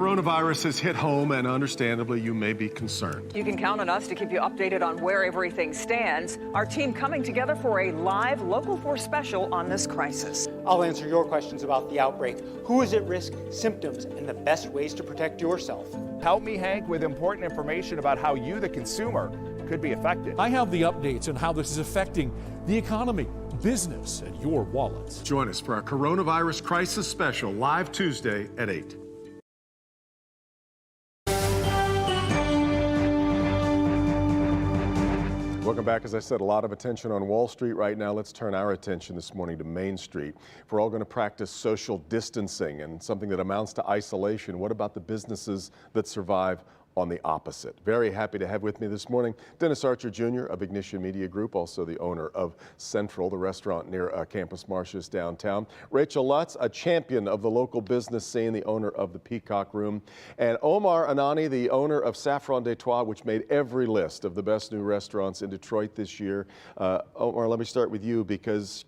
Coronavirus has hit home, and understandably, you may be concerned. You can count on us to keep you updated on where everything stands. Our team coming together for a live Local 4 special on this crisis. I'll answer your questions about the outbreak, who is at risk, symptoms, and the best ways to protect yourself. Help me, Hank, with important information about how you, the consumer, could be affected. I have the updates on how this is affecting the economy, business, and your wallets. Join us for our Coronavirus Crisis Special, live Tuesday at 8. Welcome back. As I said, a lot of attention on Wall Street right now. Let's turn our attention this morning to Main Street. If we're all going to practice social distancing and something that amounts to isolation, what about the businesses that survive on the opposite? Very happy to have with me this morning Dennis Archer Jr. of Ignition Media Group, also the owner of Central, the restaurant near Campus Martius downtown. Rachel Lutz, a champion of the local business scene, the owner of the Peacock Room. And Omar Anani, the owner of Saffron des Trois, which made every list of the best new restaurants in Detroit this year. Omar, let me start with you because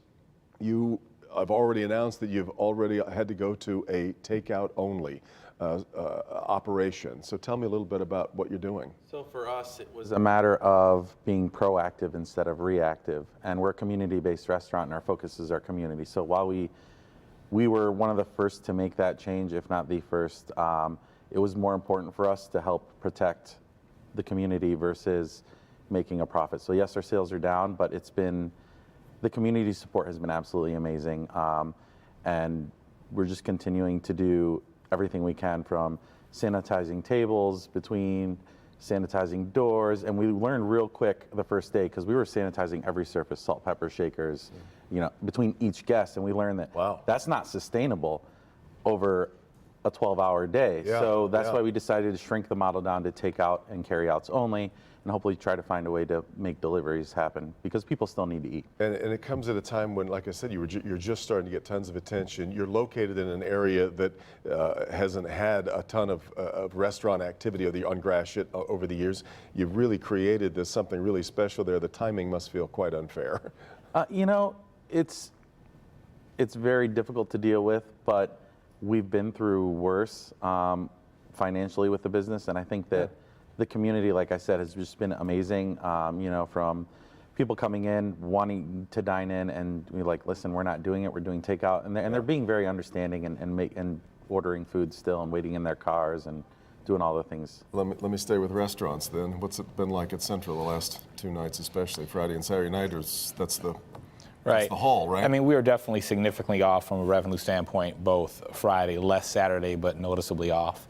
you have already announced that you've already had to go to a takeout only operation. So tell me a little bit about what you're doing. So for us, it was a matter of being proactive instead of reactive. And we're a community-based restaurant, and our focus is our community. So while we were one of the first to make that change, if not the first, it was more important for us to help protect the community versus making a profit. So yes, our sales are down, but the community support has been absolutely amazing. And we're just continuing to do everything we can, from sanitizing tables, between sanitizing doors, and we learned real quick the first day, because we were sanitizing every surface, salt, pepper, shakers, between each guest, and we learned that that's not sustainable over a 12-hour day. So that's why we decided to shrink the model down to takeout and carry-outs only, and hopefully try to find a way to make deliveries happen, because people still need to eat. And it comes at a time when, like I said, you're just starting to get tons of attention. You're located in an area that hasn't had a ton of restaurant activity on Gratiot over the years. You've really created something really special there. The timing must feel quite unfair. It's very difficult to deal with, but we've been through worse financially with the business, and I think that the community, like I said, has just been amazing. From people coming in, wanting to dine in, and we're like, listen, we're not doing it, we're doing takeout, and they're being very understanding and ordering food still and waiting in their cars and doing all the things. Let me stay with restaurants then. What's it been like at Central the last two nights, especially Friday and Saturday night? That's the haul, right? I mean, we were definitely significantly off from a revenue standpoint, both Friday, less Saturday, but noticeably off.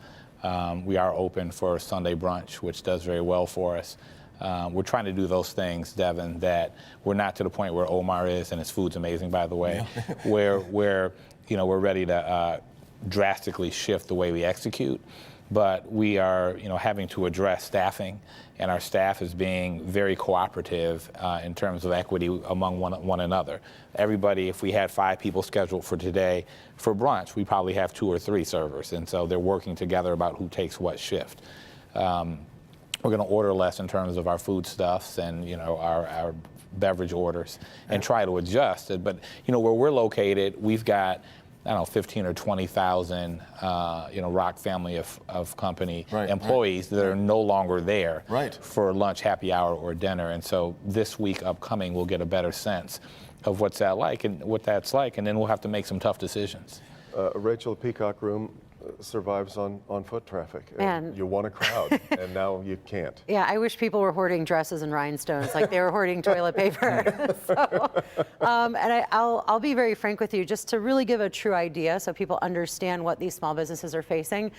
We are open for Sunday brunch, which does very well for us. We're trying to do those things, Devin, that we're not to the point where Omar is, and his food's amazing, by the way, where we're ready to drastically shift the way we execute. But we are, having to address staffing, and our staff is being very cooperative in terms of equity among one another. Everybody, if we had 5 people scheduled for today for brunch, we probably have 2 or 3 servers, and so they're working together about who takes what shift. We're going to order less in terms of our foodstuffs and our beverage orders, and try to adjust it. But where we're located, we've got 15 or 20,000, Rock family of company employees that are no longer there for lunch, happy hour, or dinner. And so this week upcoming, we'll get a better sense of what that's like, and then we'll have to make some tough decisions. Rachel, the Peacock Room survives on foot traffic. And you want a crowd, and now you can't. Yeah, I wish people were hoarding dresses and rhinestones like they were hoarding toilet paper. I'll be very frank with you, just to really give a true idea so people understand what these small businesses are facing.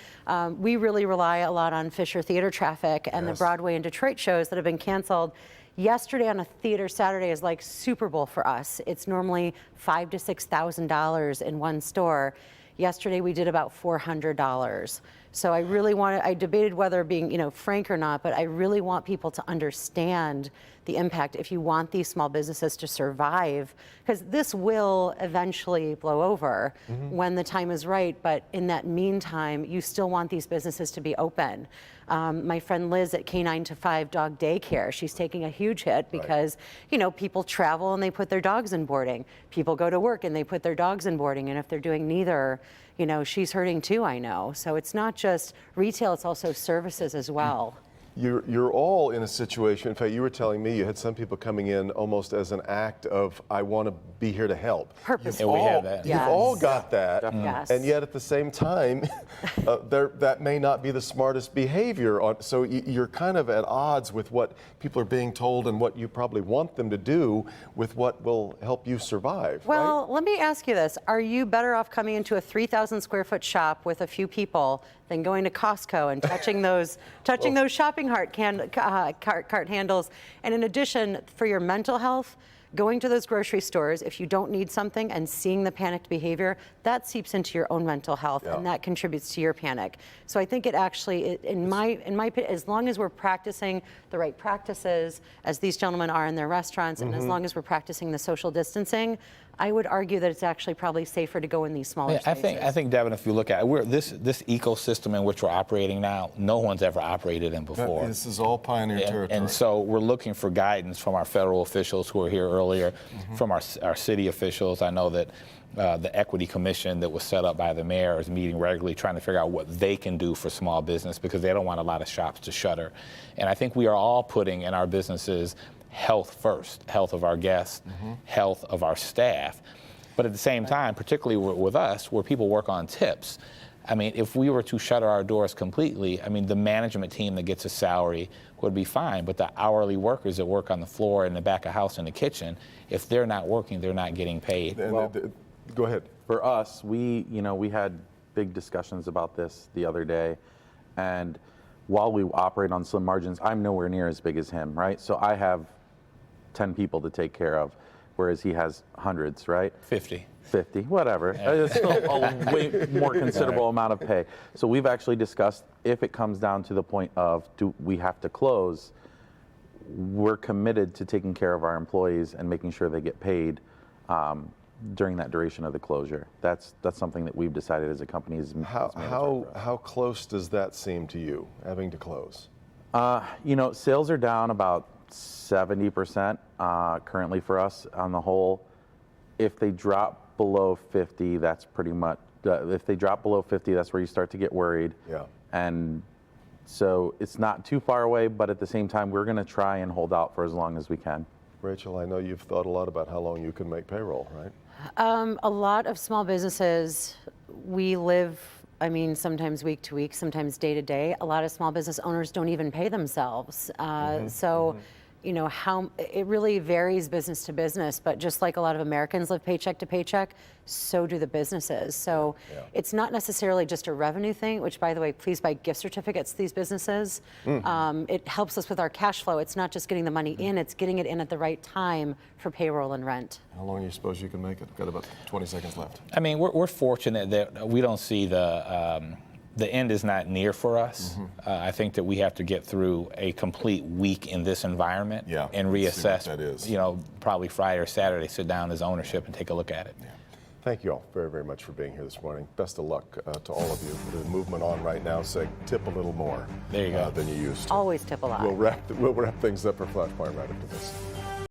We really rely a lot on Fisher Theater traffic and the Broadway and Detroit shows that have been canceled. Yesterday on a theater Saturday is like Super Bowl for us. It's normally $5,000 to $6,000 in one store. Yesterday we did about $400. So I debated whether being, frank or not, but I really want people to understand the impact if you want these small businesses to survive, because this will eventually blow over when the time is right. But in that meantime, you still want these businesses to be open. My friend Liz at K9 to 5 Dog Daycare, she's taking a huge hit because, people travel and they put their dogs in boarding. People go to work and they put their dogs in boarding. And if they're doing neither, you know, she's hurting too, I know. So it's not just retail, it's also services as well. You're all in a situation, in fact, you were telling me you had some people coming in almost as an act of, I want to be here to help. Purposeful. Yeah, we have that. You've all got that. Yes. And yet at the same time, that may not be the smartest behavior. So you're kind of at odds with what people are being told and what you probably want them to do with what will help you survive. Well, right? let me ask you this. Are you better off coming into a 3,000 square foot shop with a few people than going to Costco and touching those shopping cart handles? And in addition, for your mental health, going to those grocery stores, if you don't need something and seeing the panicked behavior, that seeps into your own mental health, and that contributes to your panic. So I think it actually, in my opinion, as long as we're practicing the right practices, as these gentlemen are in their restaurants, and as long as we're practicing the social distancing, I would argue that it's actually probably safer to go in these smaller spaces. I think, Devin, if you look at it, this ecosystem in which we're operating now, no one's ever operated in before. This is all pioneer territory. And so we're looking for guidance from our federal officials who were here earlier, from our city officials. I know that the Equity Commission that was set up by the mayor is meeting regularly, trying to figure out what they can do for small business, because they don't want a lot of shops to shutter. And I think we are all putting in our businesses health first, health of our guests, health of our staff. But at the same time, particularly with us, where people work on tips, I mean, if we were to shutter our doors completely, I mean, the management team that gets a salary would be fine, but the hourly workers that work on the floor, in the back of house, in the kitchen, if they're not working, they're not getting paid. Go ahead. For us, we had big discussions about this the other day, and while we operate on slim margins, I'm nowhere near as big as him, right? So I have 10 people to take care of, whereas he has hundreds, right? 50, whatever. It's still a way more considerable amount of pay. So we've actually discussed, if it comes down to the point of do we have to close, we're committed to taking care of our employees and making sure they get paid during that duration of the closure. That's something that we've decided as a company. How close does that seem to you, having to close? You know, sales are down about 70% currently for us on the whole. If they drop below 50, that's pretty much, if they drop below 50, that's where you start to get worried. Yeah. And so it's not too far away, but at the same time, we're going to try and hold out for as long as we can. Rachel, I know you've thought a lot about how long you can make payroll, right? A lot of small businesses, we live, I mean, sometimes week to week, sometimes day to day. A lot of small business owners don't even pay themselves. You know, it really varies business to business, but just like a lot of Americans live paycheck to paycheck, so do the businesses. So it's not necessarily just a revenue thing, which, by the way, please buy gift certificates to these businesses. It helps us with our cash flow. It's not just getting the money in, it's getting it in at the right time for payroll and rent. How long do you suppose you can make it? Got about 20 seconds left. I mean, we're fortunate that we don't see the end is not near for us. I think that we have to get through a complete week in this environment and reassess. That is. You know, probably Friday or Saturday, sit down as ownership and take a look at it. Yeah. Thank you all very, very much for being here this morning. Best of luck to all of you. The movement on right now saying tip a little more There you go. than you used to. Always tip a lot. We'll wrap things up for Flashpoint right after this.